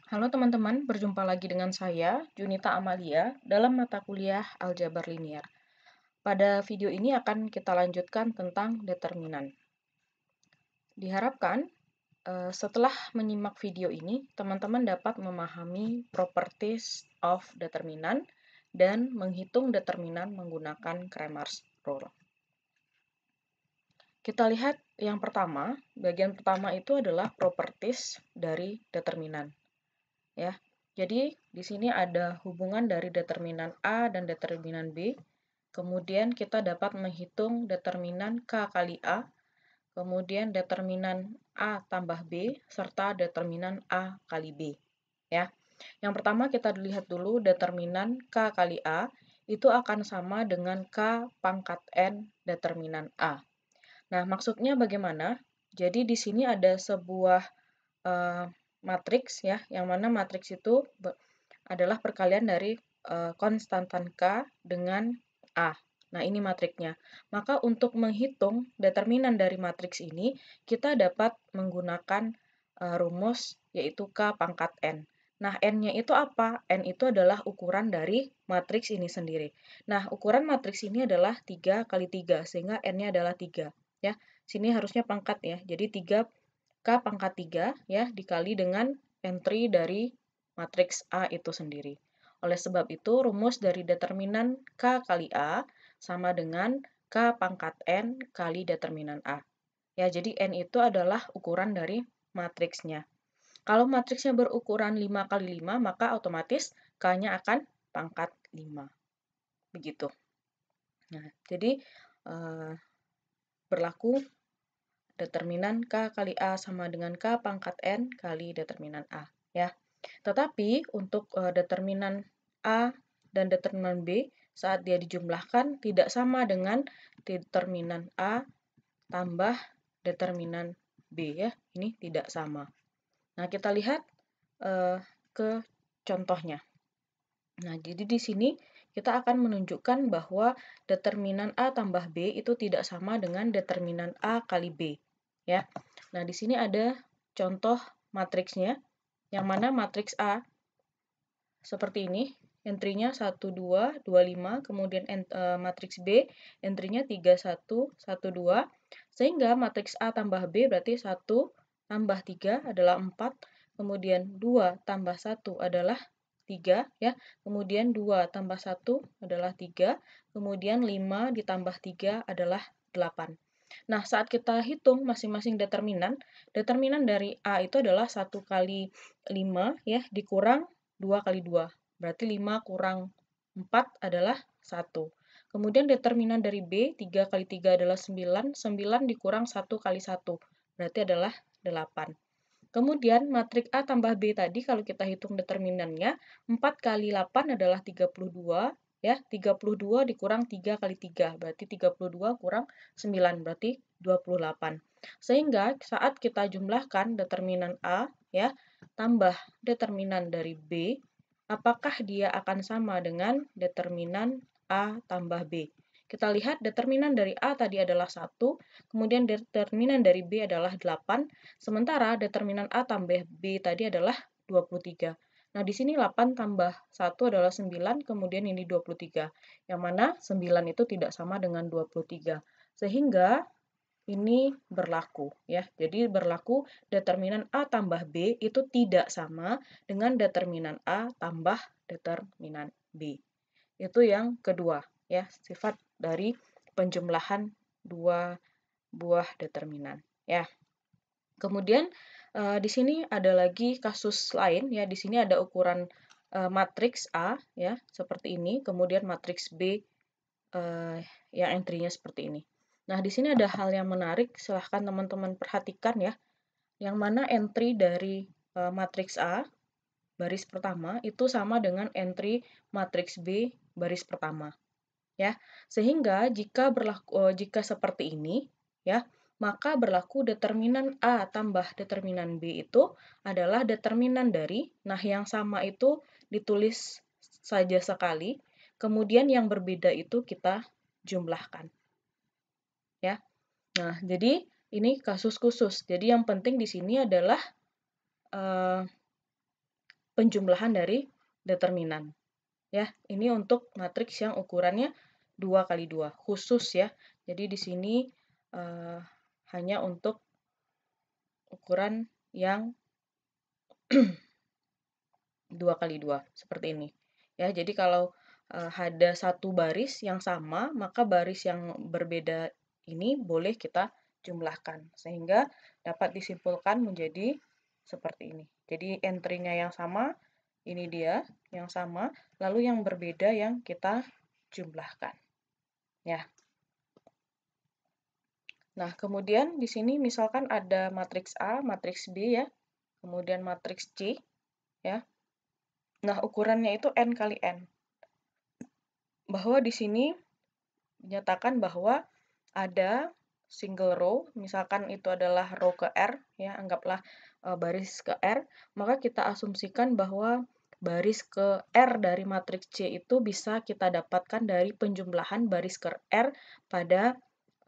Halo teman-teman, berjumpa lagi dengan saya, Junita Amalia, dalam mata kuliah Aljabar Linier. Pada video ini akan kita lanjutkan tentang determinan. Diharapkan, setelah menyimak video ini, teman-teman dapat memahami properties of determinan dan menghitung determinan menggunakan Cramer's rule. Kita lihat yang pertama, bagian pertama itu adalah properties dari determinan. Ya. Jadi di sini ada hubungan dari determinan A dan determinan B. Kemudian kita dapat menghitung determinan K kali A, kemudian determinan A tambah B, serta determinan A kali B. Ya. Yang pertama kita lihat dulu determinan K kali A, itu akan sama dengan K pangkat N determinan A. Nah, maksudnya bagaimana? Jadi di sini ada sebuah matriks ya, yang mana matriks itu adalah perkalian dari konstantan K dengan A. Nah, ini matriksnya. Maka untuk menghitung determinan dari matriks ini, kita dapat menggunakan rumus yaitu K pangkat N. Nah, N-nya itu apa? N itu adalah ukuran dari matriks ini sendiri. Nah, ukuran matriks ini adalah 3 kali 3, sehingga N-nya adalah 3. Ya, sini harusnya pangkat ya. Jadi 3 K pangkat 3 ya, dikali dengan entry dari matriks A itu sendiri. Oleh sebab itu, rumus dari determinan K kali A sama dengan K pangkat N kali determinan A. Ya, jadi N itu adalah ukuran dari matriksnya. Kalau matriksnya berukuran 5 kali 5, maka otomatis K-nya akan pangkat 5. Begitu. Nah, jadi berlaku determinan K kali A sama dengan K pangkat N kali determinan A. Ya. Tetapi untuk determinan A dan determinan B saat dia dijumlahkan tidak sama dengan determinan A tambah determinan B ya. Ini tidak sama. Nah, kita lihat ke contohnya. Nah, jadi di sini kita akan menunjukkan bahwa determinan A tambah B itu tidak sama dengan determinan A kali B. Ya. Nah, di sini ada contoh matriksnya, yang mana matriks A seperti ini, entry-nya 1, 2, 2, 5, kemudian matriks B, entry-nya 3, 1, 1, 2, sehingga matriks A tambah B berarti 1 tambah 3 adalah 4, kemudian 2 tambah 1 adalah 3, ya, kemudian 2 tambah 1 adalah 3, kemudian 5 ditambah 3 adalah 8. Nah, saat kita hitung masing-masing determinan, determinan dari A itu adalah 1 kali 5 ya, dikurang 2 kali 2. Berarti 5 kurang 4 adalah 1. Kemudian determinan dari B, 3 kali 3 adalah 9, 9 dikurang 1 kali 1. Berarti adalah 8. Kemudian matriks A tambah B tadi kalau kita hitung determinannya, 4 kali 8 adalah 32, ya, 32 dikurang 3 kali 3, berarti 32 kurang 9, berarti 28. Sehingga saat kita jumlahkan determinan A, ya, tambah determinan dari B, apakah dia akan sama dengan determinan A tambah B? Kita lihat determinan dari A tadi adalah 1, kemudian determinan dari B adalah 8, sementara determinan A tambah B tadi adalah 23. Nah, di sini 8 tambah 1 adalah 9, kemudian ini 23. Yang mana 9 itu tidak sama dengan 23. Sehingga ini berlaku ya. Jadi berlaku determinan A tambah B itu tidak sama dengan determinan A tambah determinan B. Itu yang kedua ya, sifat dari penjumlahan dua buah determinan ya. Kemudian di sini ada lagi kasus lain ya. Di sini ada ukuran matriks A ya, seperti ini, kemudian matriks B yang entry-nya seperti ini. Nah, di sini ada hal yang menarik, silahkan teman-teman perhatikan ya. Yang mana entry dari matriks A baris pertama itu sama dengan entry matriks B baris pertama. Ya. Sehingga jika seperti ini ya, maka berlaku determinan A tambah determinan B itu adalah determinan dari, nah yang sama itu ditulis saja sekali, kemudian yang berbeda itu kita jumlahkan. Ya. Nah, jadi ini kasus khusus. Jadi yang penting di sini adalah penjumlahan dari determinan. Ya, ini untuk matriks yang ukurannya 2 kali 2, khusus ya. Jadi di sini hanya untuk ukuran yang 2 kali 2, seperti ini. Ya, jadi kalau ada satu baris yang sama, maka baris yang berbeda ini boleh kita jumlahkan, sehingga dapat disimpulkan menjadi seperti ini. Jadi entry-nya yang sama, ini dia yang sama, lalu yang berbeda yang kita jumlahkan. Ya. Nah, kemudian di sini misalkan ada matriks A, matriks B ya, kemudian matriks C ya. Nah, ukurannya itu N kali N. Bahwa di sini dinyatakan bahwa ada single row, misalkan itu adalah row ke R, ya, anggaplah baris ke R, maka kita asumsikan bahwa baris ke R dari matriks C itu bisa kita dapatkan dari penjumlahan baris ke R pada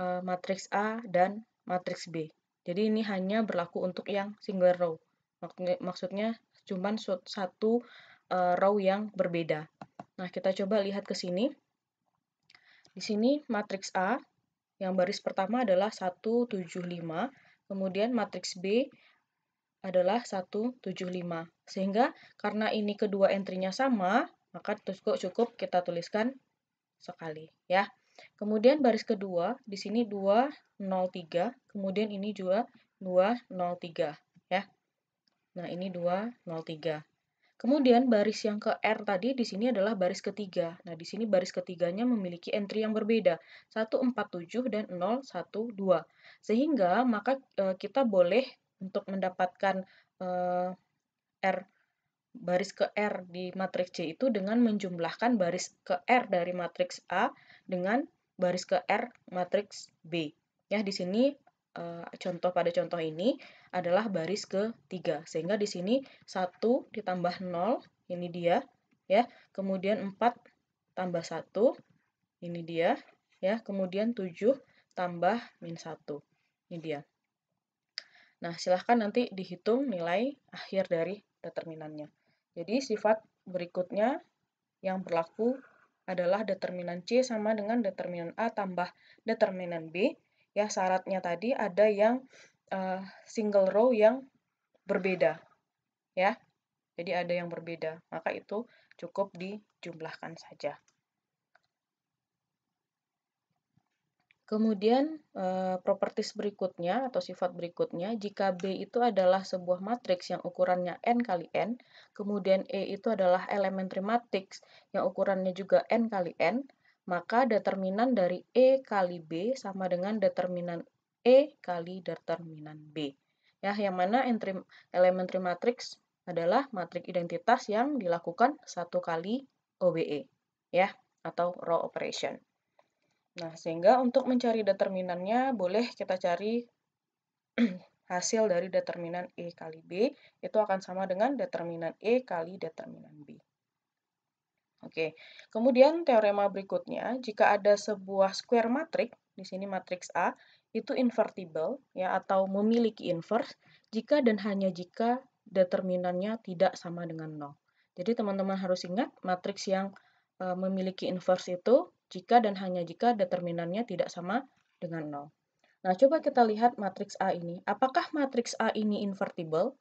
matriks A dan matriks B. Jadi ini hanya berlaku untuk yang single row. Maksudnya cuma satu row yang berbeda. Nah, kita coba lihat ke sini. Di sini matriks A, yang baris pertama adalah 175, kemudian matriks B adalah 175. Sehingga karena ini kedua entry-nya sama, maka cukup kita tuliskan sekali ya. Kemudian baris kedua, di sini 203, kemudian ini juga 203 ya. Nah, ini 203. Kemudian baris yang ke R tadi di sini adalah baris ketiga. Nah, di sini baris ketiganya memiliki entry yang berbeda, 147 dan 012. Sehingga maka kita boleh untuk mendapatkan R baris ke R di matriks C itu dengan menjumlahkan baris ke R dari matriks A dengan baris ke R matriks B. Ya, di sini pada contoh ini adalah baris ketiga. Sehingga di sini 1 ditambah 0, ini dia. Ya, kemudian 4 tambah 1, ini dia. Ya, kemudian 7 tambah min 1, ini dia. Nah, silahkan nanti dihitung nilai akhir dari determinannya. Jadi, sifat berikutnya yang berlaku adalah determinan C sama dengan determinan A tambah determinan B. Ya, syaratnya tadi ada yang single row yang berbeda. Ya, jadi ada yang berbeda. Maka itu cukup dijumlahkan saja. Kemudian properties berikutnya atau sifat berikutnya, jika B itu adalah sebuah matriks yang ukurannya N kali N, kemudian E itu adalah elementary matrix yang ukurannya juga N kali N, maka determinan dari E kali B sama dengan determinan E kali determinan B. Ya, yang mana elementary matrix adalah matriks identitas yang dilakukan 1 kali OBE, ya, atau row operation. Nah, sehingga untuk mencari determinannya, boleh kita cari hasil dari determinan E kali B, itu akan sama dengan determinan E kali determinan B. Oke, kemudian teorema berikutnya, jika ada sebuah square matrix, di sini matriks A, itu invertible, ya, atau memiliki inverse, jika dan hanya jika determinannya tidak sama dengan 0. Jadi teman-teman harus ingat, matriks yang memiliki inverse itu jika dan hanya jika determinannya tidak sama dengan 0. Nah, coba kita lihat matriks A ini. Apakah matriks A ini invertible?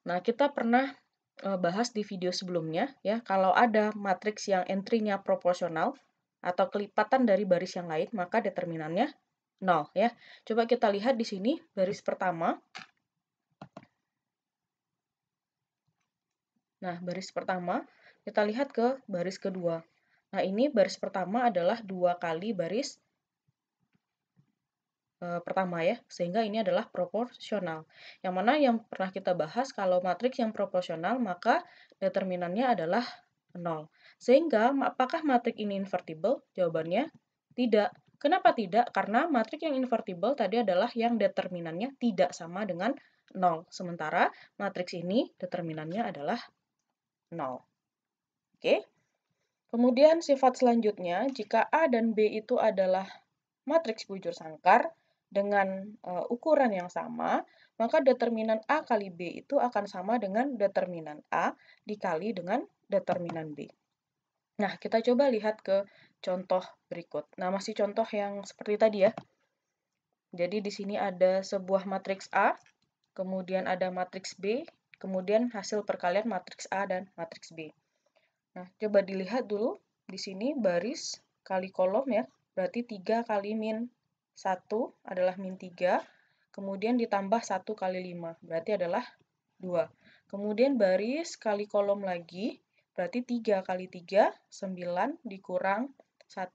Nah, kita pernah bahas di video sebelumnya, ya, kalau ada matriks yang entry-nya proporsional atau kelipatan dari baris yang lain, maka determinannya 0, ya. Coba kita lihat di sini, baris pertama. Nah, baris pertama, kita lihat ke baris kedua. Nah, ini baris pertama adalah 2 kali baris pertama ya, sehingga ini adalah proporsional. Yang mana yang pernah kita bahas, kalau matriks yang proporsional, maka determinannya adalah 0. Sehingga, apakah matriks ini invertible? Jawabannya tidak. Kenapa tidak? Karena matriks yang invertible tadi adalah yang determinannya tidak sama dengan 0. Sementara matriks ini determinannya adalah 0. Oke. Kemudian sifat selanjutnya, jika A dan B itu adalah matriks bujur sangkar, dengan ukuran yang sama, maka determinan A kali B itu akan sama dengan determinan A dikali dengan determinan B. Nah, kita coba lihat ke contoh berikut. Nah, masih contoh yang seperti tadi ya. Jadi di sini ada sebuah matriks A, kemudian ada matriks B, kemudian hasil perkalian matriks A dan matriks B. Nah, coba dilihat dulu. Di sini baris kali kolom ya. Berarti 3 kali min 1 adalah min 3. Kemudian ditambah 1 kali 5. Berarti adalah 2. Kemudian baris kali kolom lagi. Berarti 3 kali 3, 9 dikurang 1,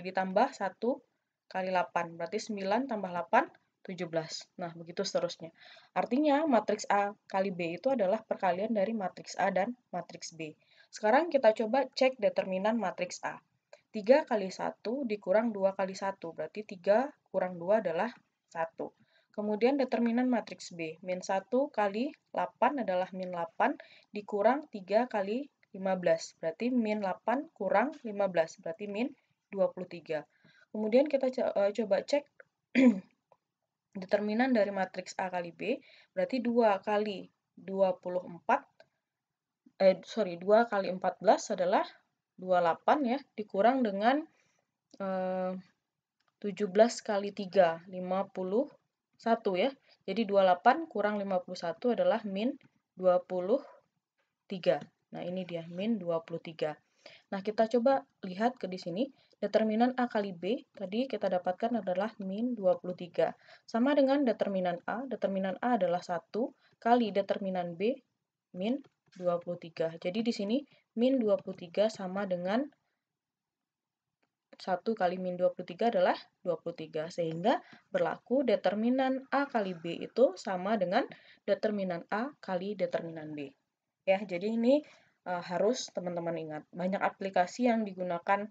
ditambah 1 kali 8. Berarti 9 tambah 8, 17. Nah, begitu seterusnya. Artinya, matriks A kali B itu adalah perkalian dari matriks A dan matriks B. Sekarang kita coba cek determinan matriks A. 3 kali 1 dikurang 2 kali 1, berarti 3 kurang 2 adalah 1. Kemudian determinan matriks B, min 1 kali 8 adalah min 8, dikurang 3 kali 15, berarti min 8 kurang 15, berarti min 23. Kemudian kita coba cek determinan dari matriks A kali B, berarti 2 kali 24, 2 kali 14 adalah 28 ya, dikurang dengan 17 kali 3, 51 ya. Jadi 28 kurang 51 adalah min 23. Nah, ini dia, min 23. Nah, kita coba lihat ke di sini. Determinan A kali B tadi kita dapatkan adalah min 23. Sama dengan determinan A adalah 1 kali determinan B min 23. Jadi di sini min 23 sama dengan 1 kali min 23 adalah 23. Sehingga berlaku determinan A kali B itu sama dengan determinan A kali determinan B. Ya, jadi ini harus teman-teman ingat. Banyak aplikasi yang digunakan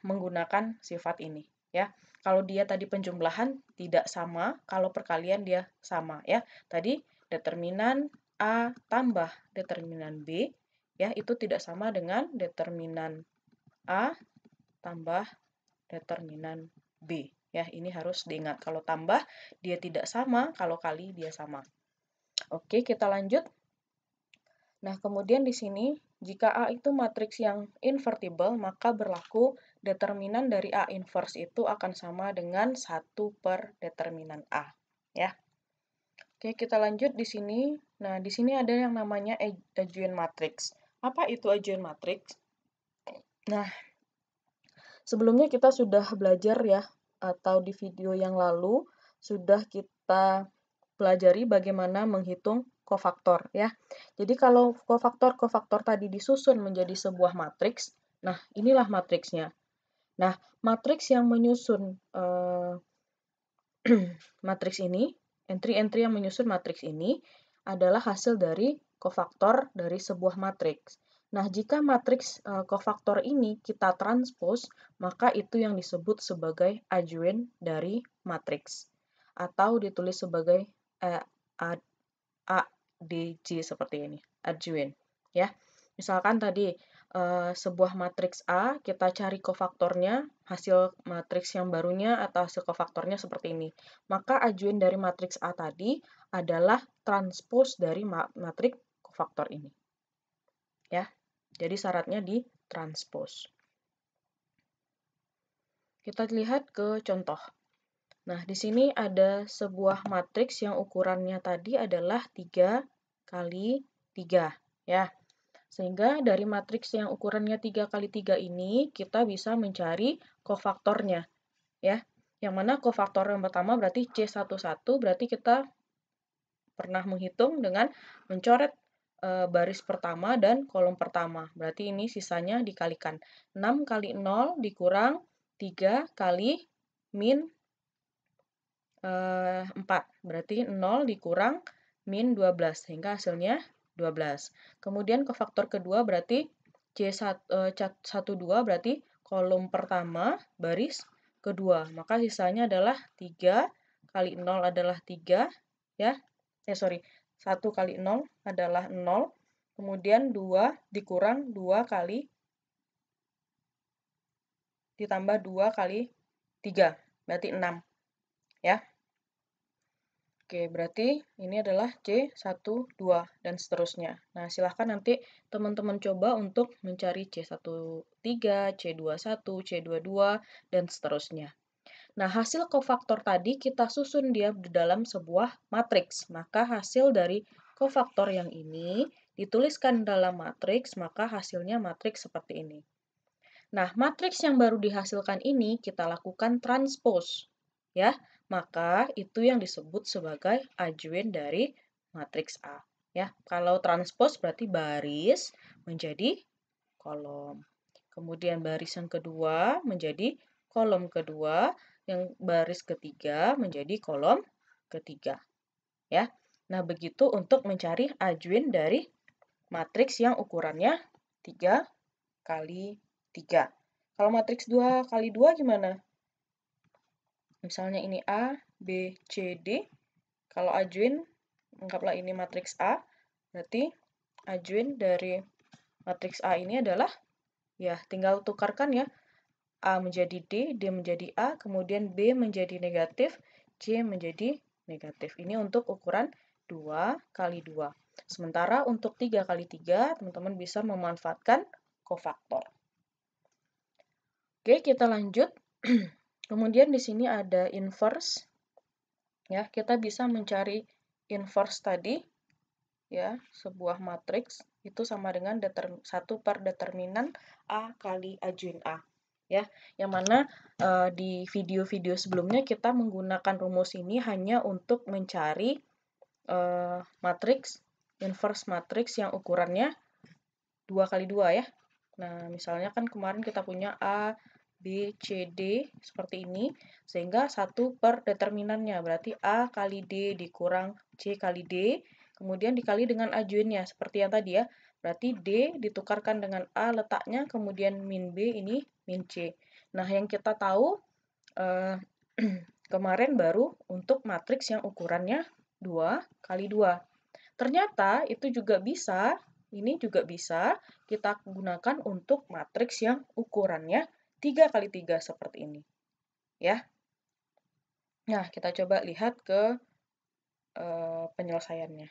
menggunakan sifat ini. Ya, kalau dia tadi penjumlahan tidak sama, kalau perkalian dia sama. Ya, tadi determinan A tambah determinan B, ya itu tidak sama dengan determinan A tambah determinan B. Ya, ini harus diingat. Kalau tambah, dia tidak sama. Kalau kali, dia sama. Oke, kita lanjut. Nah, kemudian di sini, jika A itu matriks yang invertible, maka berlaku determinan dari A inverse itu akan sama dengan 1 per determinan A. Ya. Oke, kita lanjut di sini. Nah, di sini ada yang namanya adjoint matrix. Apa itu adjoint matrix? Nah, sebelumnya kita sudah belajar ya, atau di video yang lalu sudah kita pelajari bagaimana menghitung kofaktor ya. Jadi kalau kofaktor tadi disusun menjadi sebuah matriks, nah inilah matriksnya. Nah, matriks yang menyusun matriks ini, entry-entry yang menyusun matriks ini adalah hasil dari kofaktor dari sebuah matriks. Nah, jika matriks kofaktor ini kita transpose, maka itu yang disebut sebagai adjoint dari matriks. Atau ditulis sebagai ADJ seperti ini, adjoint. Ya. Misalkan tadi sebuah matriks A, kita cari kofaktornya, hasil matriks yang barunya atau hasil kofaktornya seperti ini. Maka adjoint dari matriks A tadi adalah transpose dari matriks kofaktor ini. Ya. Jadi syaratnya di transpose. Kita lihat ke contoh. Nah, di sini ada sebuah matriks yang ukurannya tadi adalah 3 kali 3. Ya. Sehingga dari matriks yang ukurannya 3 kali 3 ini, kita bisa mencari kofaktornya. Ya. Yang mana kofaktor yang pertama berarti C11, berarti kita pernah menghitung dengan mencoret baris pertama dan kolom pertama. Berarti ini sisanya dikalikan. 6 kali 0 dikurang 3 kali min 4. Berarti 0 dikurang min 12, sehingga hasilnya 12. Kemudian kofaktor kedua berarti C12 berarti kolom pertama baris kedua. Maka sisanya adalah 3 kali 0 adalah 3. Ya. 1 kali 0 adalah 0. Kemudian 2 dikurang 2 kali ditambah 2 kali 3. Berarti 6. ya. Oke, berarti ini adalah C1, 2, dan seterusnya. Nah, silahkan nanti teman-teman coba untuk mencari C13, C21, C22, dan seterusnya. Nah, hasil kofaktor tadi kita susun dia di dalam sebuah matriks. Maka hasil dari kofaktor yang ini dituliskan dalam matriks, maka hasilnya matriks seperti ini. Nah, matriks yang baru dihasilkan ini kita lakukan transpose, ya. Maka itu yang disebut sebagai adjoint dari matriks A, ya. Kalau transpose berarti baris menjadi kolom. Kemudian baris yang kedua menjadi kolom kedua, yang baris ketiga menjadi kolom ketiga, ya. Nah, begitu untuk mencari adjoint dari matriks yang ukurannya 3 kali 3. Kalau matriks 2 kali 2 gimana? Misalnya ini A, B, C, D. Kalau adjoint, anggaplah ini matriks A, berarti adjoint dari matriks A ini adalah, ya tinggal tukarkan ya, A menjadi D, D menjadi A, kemudian B menjadi negatif, C menjadi negatif. Ini untuk ukuran 2 kali 2. Sementara untuk 3 kali 3, teman-teman bisa memanfaatkan kofaktor. Oke, kita lanjut. Kemudian di sini ada inverse. Ya, kita bisa mencari inverse tadi, ya, sebuah matriks itu sama dengan 1 per determinan A kali adjoint A. Ya, yang mana di video-video sebelumnya kita menggunakan rumus ini hanya untuk mencari matriks, inverse matriks yang ukurannya 2 kali 2 ya. Nah, misalnya kan kemarin kita punya A, B, C, D seperti ini, sehingga 1 per determinannya, berarti A kali D dikurang C kali D, kemudian dikali dengan adjointnya, seperti yang tadi ya, berarti D ditukarkan dengan A letaknya, kemudian min B ini min C. Nah, yang kita tahu kemarin baru untuk matriks yang ukurannya 2 kali 2. Ternyata itu juga bisa, ini juga bisa kita gunakan untuk matriks yang ukurannya 3 kali 3 seperti ini. Ya. Nah, kita coba lihat ke penyelesaiannya.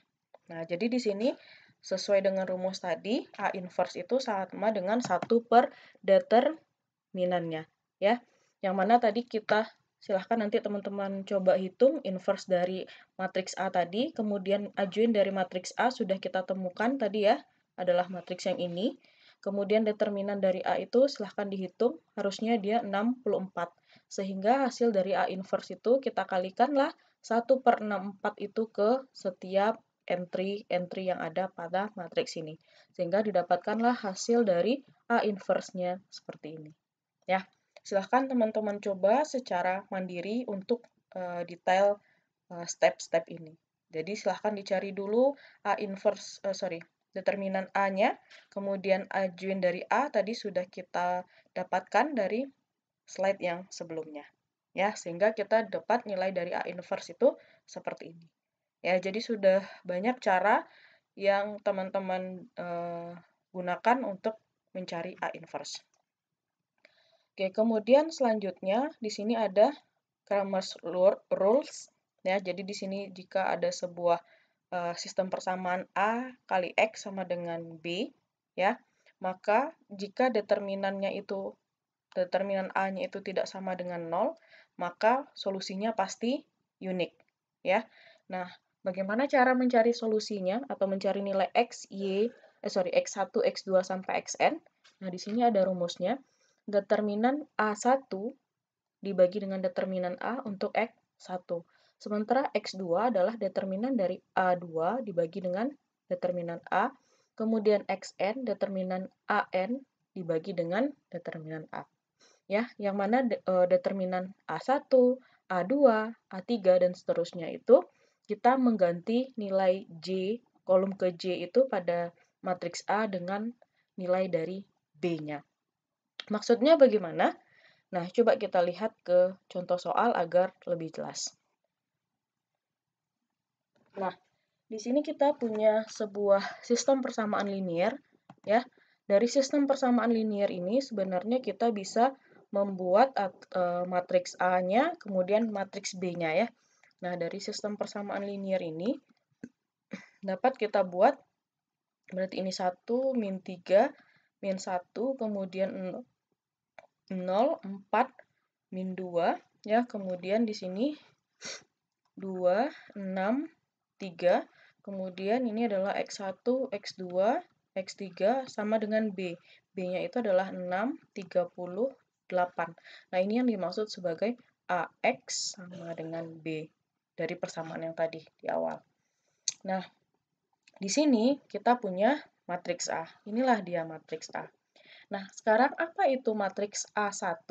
Nah, jadi di sini sesuai dengan rumus tadi, A inverse itu sama dengan 1 per determinannya. Ya. Yang mana tadi kita silahkan nanti teman-teman coba hitung inverse dari matriks A tadi, kemudian adjoint dari matriks A sudah kita temukan tadi ya, adalah matriks yang ini. Kemudian determinan dari A itu silahkan dihitung, harusnya dia 64. Sehingga hasil dari A inverse itu kita kalikanlah 1 per 64 itu ke setiap entry yang ada pada matriks ini. Sehingga didapatkanlah hasil dari A inverse-nya seperti ini. Ya, silahkan teman-teman coba secara mandiri untuk detail step-step ini. Jadi silahkan dicari dulu determinan A-nya, kemudian adjoint dari A tadi sudah kita dapatkan dari slide yang sebelumnya. Ya, sehingga kita dapat nilai dari A inverse itu seperti ini. Ya, jadi sudah banyak cara yang teman-teman gunakan untuk mencari A inverse. Oke, kemudian selanjutnya di sini ada Cramer's rules. Ya, jadi di sini jika ada sebuah sistem persamaan A kali X sama dengan B, ya, maka jika determinan A-nya itu tidak sama dengan 0, maka solusinya pasti unik, ya. Nah, bagaimana cara mencari solusinya atau mencari nilai X1, X2 sampai Xn? Nah, di sini ada rumusnya. Determinan A1 dibagi dengan determinan A untuk X1. Sementara X2 adalah determinan dari A2 dibagi dengan determinan A, kemudian Xn determinan AN dibagi dengan determinan A. Ya, yang mana determinan A1, A2, A3 dan seterusnya itu kita mengganti nilai J, kolom ke J itu pada matriks A dengan nilai dari B-nya. Maksudnya bagaimana? Nah, coba kita lihat ke contoh soal agar lebih jelas. Nah, di sini kita punya sebuah sistem persamaan linier, ya. Dari sistem persamaan linier ini sebenarnya kita bisa membuat matriks A-nya, kemudian matriks B-nya ya. Nah, dari sistem persamaan linier ini dapat kita buat, berarti ini 1, min 3, min 1, kemudian 0, 4, min 2, ya, kemudian di sini 2, 6, 3, kemudian ini adalah X1, X2, X3 sama dengan B. B-nya itu adalah 6, 38. Nah, ini yang dimaksud sebagai AX sama dengan B dari persamaan yang tadi di awal. Nah, di sini kita punya matriks A. Inilah dia matriks A. Nah, sekarang apa itu matriks A1?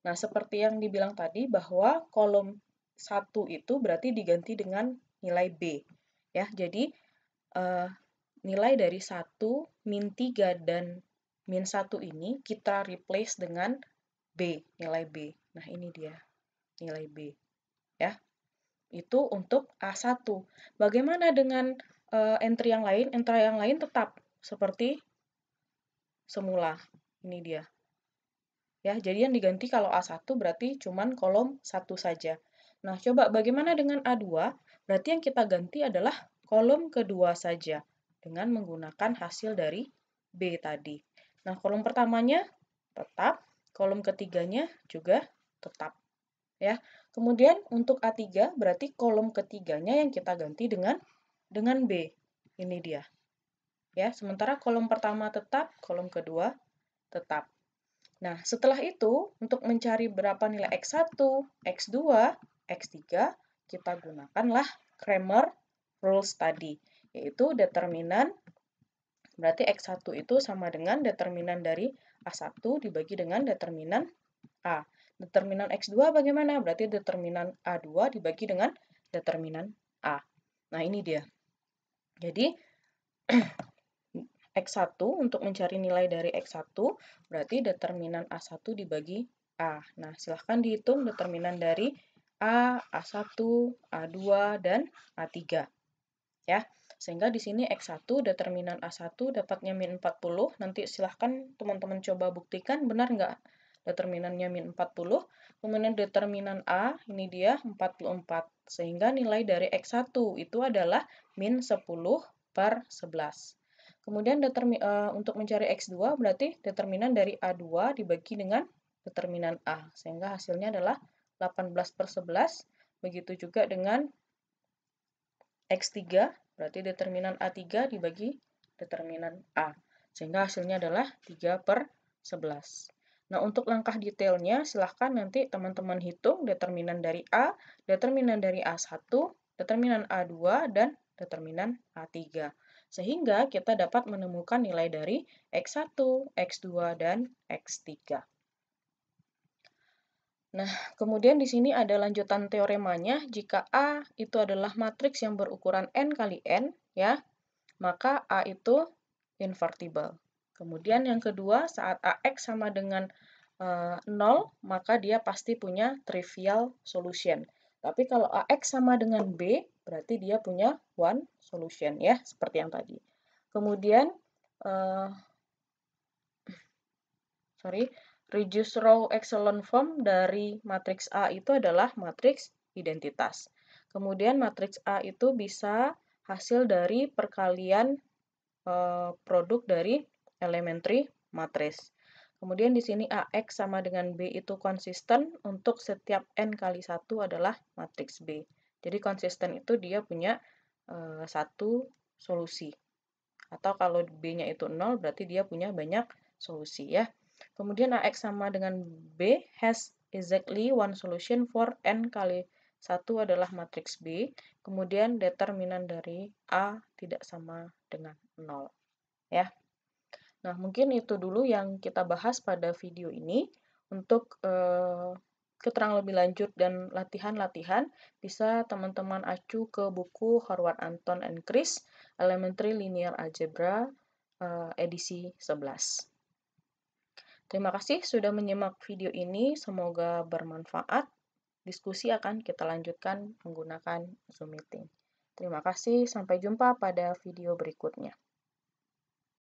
Nah, seperti yang dibilang tadi bahwa kolom 1 itu berarti diganti dengan nilai B. Ya, jadi nilai dari 1, min 3, dan min 1 ini kita replace dengan B, nilai B. Nah, ini dia nilai B. Ya, itu untuk A1. Bagaimana dengan entry yang lain? Entry yang lain tetap seperti semula. Ini dia. Ya, jadi yang diganti kalau A1 berarti cuman kolom 1 saja. Nah, coba bagaimana dengan A2? Berarti yang kita ganti adalah kolom kedua saja dengan menggunakan hasil dari B tadi. Nah, kolom pertamanya tetap, kolom ketiganya juga tetap. Ya. Kemudian untuk A3 berarti kolom ketiganya yang kita ganti dengan B. Ini dia. Ya, sementara kolom pertama tetap, kolom kedua tetap. Nah, setelah itu, untuk mencari berapa nilai X1, X2, X3, kita gunakanlah Cramer Rules tadi, yaitu determinan, berarti X1 itu sama dengan determinan dari A1 dibagi dengan determinan A. Determinan X2 bagaimana? Berarti determinan A2 dibagi dengan determinan A. Nah, ini dia. Jadi, X1 untuk mencari nilai dari X1 berarti determinan A1 dibagi A. Nah, silahkan dihitung determinan dari A, A1, A2, dan A3. Ya, sehingga di sini X1 determinan A1 dapatnya min 40. Nanti silahkan teman-teman coba buktikan benar nggak determinannya min 40. Kemudian determinan A, ini dia 44. Sehingga nilai dari X1 itu adalah min 10/11. Kemudian untuk mencari X2 berarti determinan dari A2 dibagi dengan determinan A. Sehingga hasilnya adalah 18/11. Begitu juga dengan X3, berarti determinan A3 dibagi determinan A. Sehingga hasilnya adalah 3/11. Nah, untuk langkah detailnya, silahkan nanti teman-teman hitung determinan dari A, determinan dari A1, determinan A2, dan determinan A3. Sehingga kita dapat menemukan nilai dari X1, X2, dan X3. Nah, kemudian di sini ada lanjutan teoremanya. Jika A itu adalah matriks yang berukuran N kali N, ya, maka A itu invertible. Kemudian yang kedua, saat AX sama dengan 0, maka dia pasti punya trivial solution. Tapi kalau AX sama dengan B, berarti dia punya one solution, ya, seperti yang tadi. Kemudian, reduced row echelon form dari matriks A itu adalah matriks identitas. Kemudian matriks A itu bisa hasil dari perkalian produk dari elementary matriks. Kemudian di sini AX sama dengan B itu konsisten untuk setiap N kali 1 adalah matriks B. Jadi konsisten itu dia punya satu solusi. Atau kalau B-nya itu 0 berarti dia punya banyak solusi ya. Kemudian AX sama dengan B has exactly one solution for N kali 1 adalah matriks B. Kemudian determinan dari A tidak sama dengan 0. Ya. Nah, mungkin itu dulu yang kita bahas pada video ini. Untuk keterangan lebih lanjut dan latihan-latihan, bisa teman-teman acu ke buku Horvath Anton and Chris, Elementary Linear Algebra, edisi 11. Terima kasih sudah menyimak video ini, semoga bermanfaat. Diskusi akan kita lanjutkan menggunakan Zoom Meeting. Terima kasih, sampai jumpa pada video berikutnya.